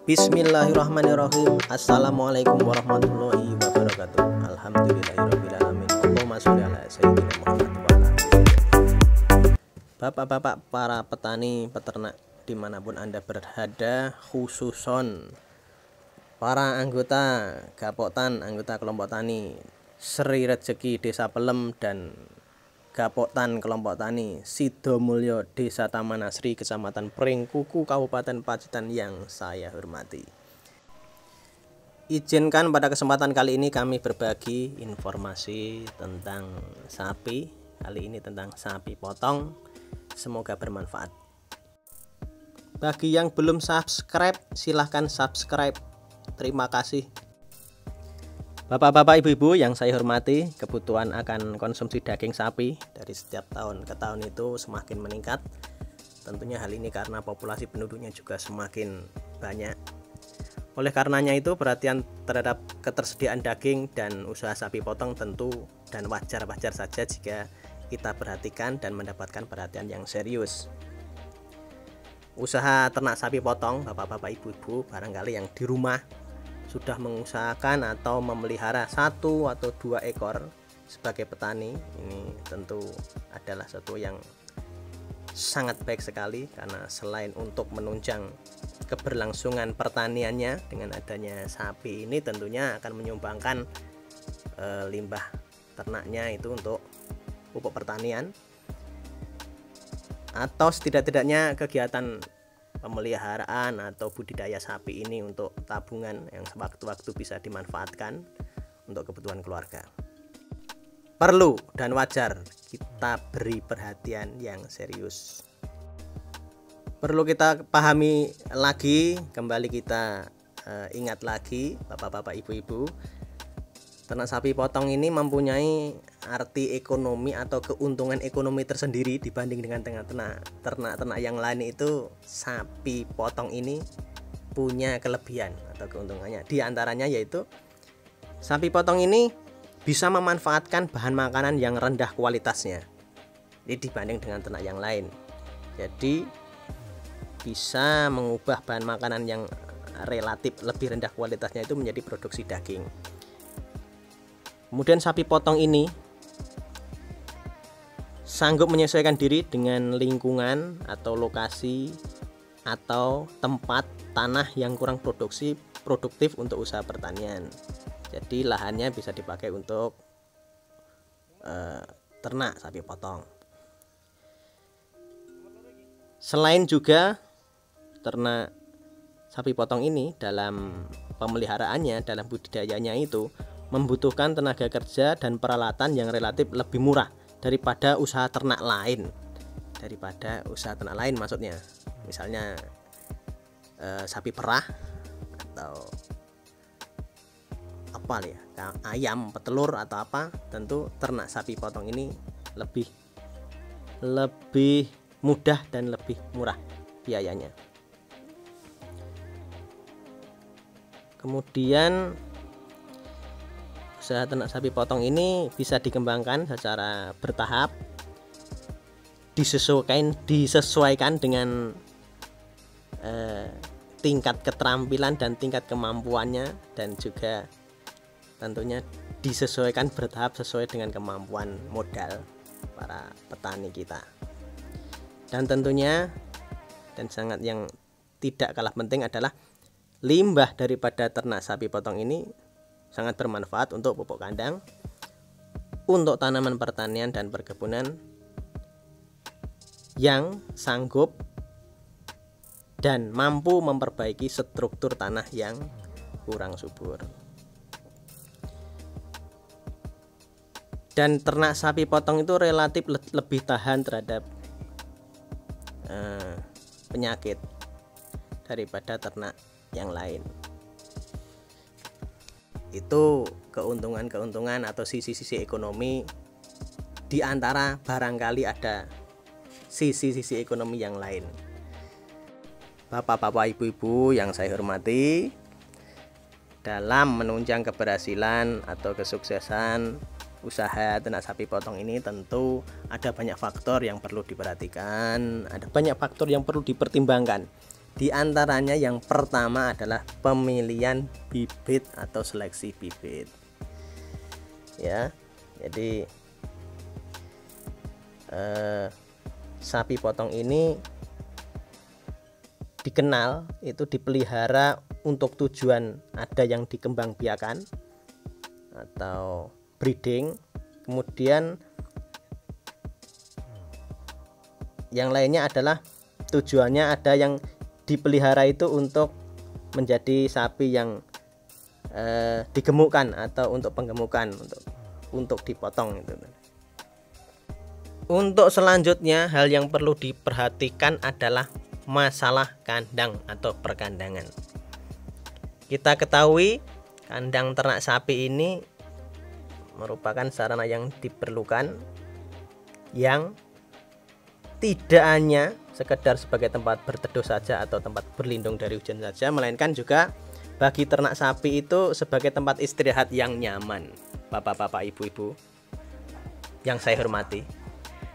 Bismillahirrahmanirrahim. Assalamualaikum warahmatullahi wabarakatuh. Alhamdulillahirrahmanirrahim. Allahumma sholli ala sayyidina Muhammad wa ala alihi. Bapak-bapak para petani peternak dimanapun Anda berada, khususon para anggota Gapoktan, anggota kelompok tani Sri Rejeki Desa Pelem dan Gapoktan kelompok tani Sidomulyo Desa Taman Asri Kecamatan Pringkuku Kabupaten Pacitan yang saya hormati. Izinkan pada kesempatan kali ini kami berbagi informasi tentang sapi. Kali ini tentang sapi potong. Semoga bermanfaat. Bagi yang belum subscribe, silahkan subscribe. Terima kasih. Bapak-bapak, ibu-ibu yang saya hormati, kebutuhan akan konsumsi daging sapi dari setiap tahun ke tahun itu semakin meningkat. Tentunya hal ini karena populasi penduduknya juga semakin banyak. Oleh karenanya itu perhatian terhadap ketersediaan daging dan usaha sapi potong tentu dan wajar-wajar saja jika kita perhatikan dan mendapatkan perhatian yang serius. Usaha ternak sapi potong, bapak-bapak, ibu-ibu barangkali yang di rumah sudah mengusahakan atau memelihara 1 atau 2 ekor sebagai petani, ini tentu adalah sesuatu yang sangat baik sekali karena selain untuk menunjang keberlangsungan pertaniannya dengan adanya sapi ini tentunya akan menyumbangkan limbah ternaknya itu untuk pupuk pertanian atau setidak-tidaknya kegiatan pemeliharaan atau budidaya sapi ini untuk tabungan yang sewaktu-waktu bisa dimanfaatkan untuk kebutuhan keluarga. Perlu dan wajar kita beri perhatian yang serius. Perlu kita pahami lagi, kembali kita ingat lagi, bapak-bapak, ibu-ibu, ternak sapi potong ini mempunyai arti ekonomi atau keuntungan ekonomi tersendiri dibanding dengan ternak-ternak yang lain. Itu sapi potong ini punya kelebihan atau keuntungannya. Di antaranya yaitu sapi potong ini bisa memanfaatkan bahan makanan yang rendah kualitasnya ini dibanding dengan ternak yang lain. Jadi bisa mengubah bahan makanan yang relatif lebih rendah kualitasnya itu menjadi produksi daging. Kemudian sapi potong ini sanggup menyesuaikan diri dengan lingkungan atau lokasi atau tempat tanah yang kurang produktif untuk usaha pertanian. Jadi lahannya bisa dipakai untuk ternak sapi potong. Selain juga ternak sapi potong ini dalam pemeliharaannya, dalam budidayanya itu membutuhkan tenaga kerja dan peralatan yang relatif lebih murah daripada usaha ternak lain. Maksudnya misalnya sapi perah atau ayam petelur atau apa, tentu ternak sapi potong ini lebih mudah dan lebih murah biayanya. Kemudian usaha ternak sapi potong ini bisa dikembangkan secara bertahap, disesuaikan dengan tingkat keterampilan dan tingkat kemampuannya, dan juga tentunya disesuaikan bertahap sesuai dengan kemampuan modal para petani kita. Dan tentunya dan sangat yang tidak kalah penting adalah limbah daripada ternak sapi potong ini sangat bermanfaat untuk pupuk kandang, untuk tanaman pertanian dan perkebunan yang sanggup dan mampu memperbaiki struktur tanah yang kurang subur. Dan ternak sapi potong itu relatif lebih tahan terhadap penyakit daripada ternak yang lain. Itu keuntungan atau sisi-sisi ekonomi, di antara barangkali ada sisi-sisi ekonomi yang lain. Bapak-bapak, ibu-ibu yang saya hormati, dalam menunjang keberhasilan atau kesuksesan usaha ternak sapi potong ini tentu ada banyak faktor yang perlu diperhatikan, ada banyak faktor yang perlu dipertimbangkan. Di antaranya yang pertama adalah pemilihan bibit atau seleksi bibit. Ya, jadi sapi potong ini dikenal itu dipelihara untuk tujuan ada yang dikembangbiakan atau breeding, kemudian yang lainnya adalah tujuannya ada yang dipelihara itu untuk menjadi sapi yang digemukkan atau untuk penggemukan untuk dipotong itu. Untuk selanjutnya hal yang perlu diperhatikan adalah masalah kandang atau perkandangan. Kita ketahui kandang ternak sapi ini merupakan sarana yang diperlukan yang tidak hanya sekedar sebagai tempat berteduh saja atau tempat berlindung dari hujan saja, melainkan juga bagi ternak sapi itu sebagai tempat istirahat yang nyaman. Bapak-bapak, ibu-ibu yang saya hormati,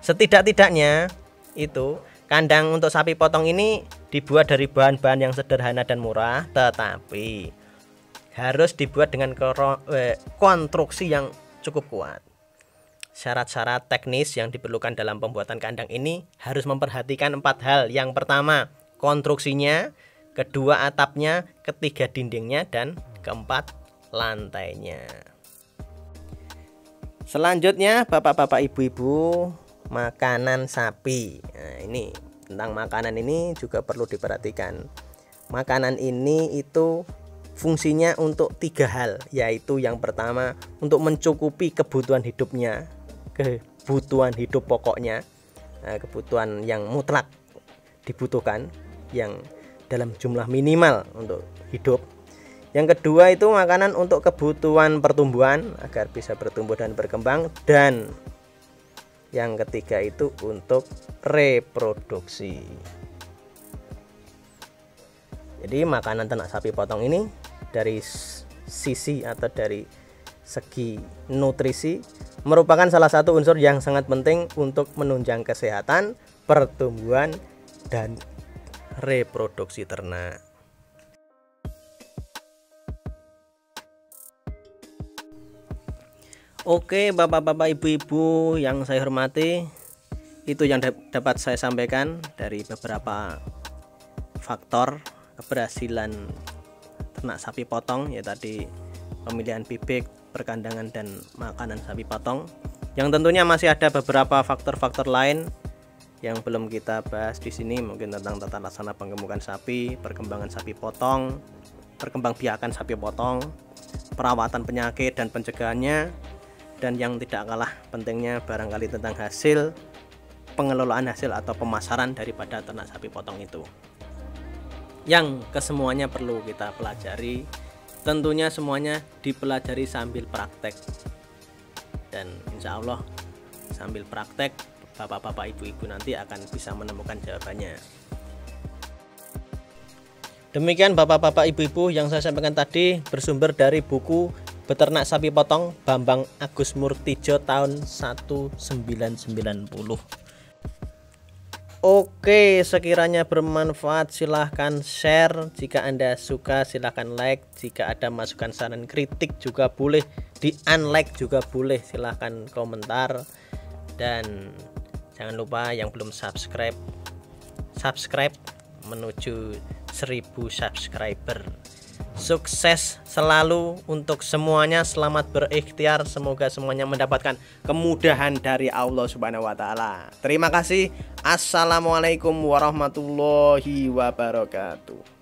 setidak-tidaknya itu kandang untuk sapi potong ini dibuat dari bahan-bahan yang sederhana dan murah, tetapi harus dibuat dengan konstruksi yang cukup kuat. Syarat-syarat teknis yang diperlukan dalam pembuatan kandang ini harus memperhatikan 4 hal. Yang pertama, konstruksinya, kedua, atapnya, ketiga, dindingnya, dan keempat, lantainya. Selanjutnya, bapak-bapak, ibu-ibu, makanan sapi. Nah, ini tentang makanan ini juga perlu diperhatikan. Makanan ini itu fungsinya untuk 3 hal, yaitu yang pertama untuk mencukupi kebutuhan hidupnya, kebutuhan hidup pokoknya, kebutuhan yang mutlak dibutuhkan yang dalam jumlah minimal untuk hidup. Yang kedua itu makanan untuk kebutuhan pertumbuhan agar bisa bertumbuh dan berkembang, dan yang ketiga itu untuk reproduksi. Jadi makanan ternak sapi potong ini dari sisi atau dari segi nutrisi merupakan salah satu unsur yang sangat penting untuk menunjang kesehatan, pertumbuhan, dan reproduksi ternak. Oke, bapak-bapak, ibu-ibu yang saya hormati, itu yang dapat saya sampaikan dari beberapa faktor keberhasilan ternak sapi potong, ya tadi pemilihan bibit, perkandangan, dan makanan sapi potong. Yang tentunya masih ada beberapa faktor-faktor lain yang belum kita bahas di sini, mungkin tentang tata laksana penggemukan sapi, perkembangan sapi potong, perkembangbiakan sapi potong, perawatan penyakit dan pencegahannya, dan yang tidak kalah pentingnya barangkali tentang hasil pengelolaan hasil atau pemasaran daripada ternak sapi potong itu, yang kesemuanya perlu kita pelajari. Tentunya semuanya dipelajari sambil praktek, dan insya Allah sambil praktek bapak-bapak, ibu-ibu nanti akan bisa menemukan jawabannya. Demikian bapak-bapak, ibu-ibu yang saya sampaikan tadi bersumber dari buku Beternak Sapi Potong Bambang Agus Murtijo tahun 1990. Oke, sekiranya bermanfaat silahkan share. Jika Anda suka silahkan like. Jika ada masukan, saran, kritik juga boleh di unlike, juga boleh, silahkan komentar. Dan jangan lupa yang belum subscribe menuju 1000 subscriber. Sukses selalu untuk semuanya, selamat berikhtiar, semoga semuanya mendapatkan kemudahan dari Allah Subhanahu wa taala. Terima kasih. Assalamualaikum warahmatullahi wabarakatuh.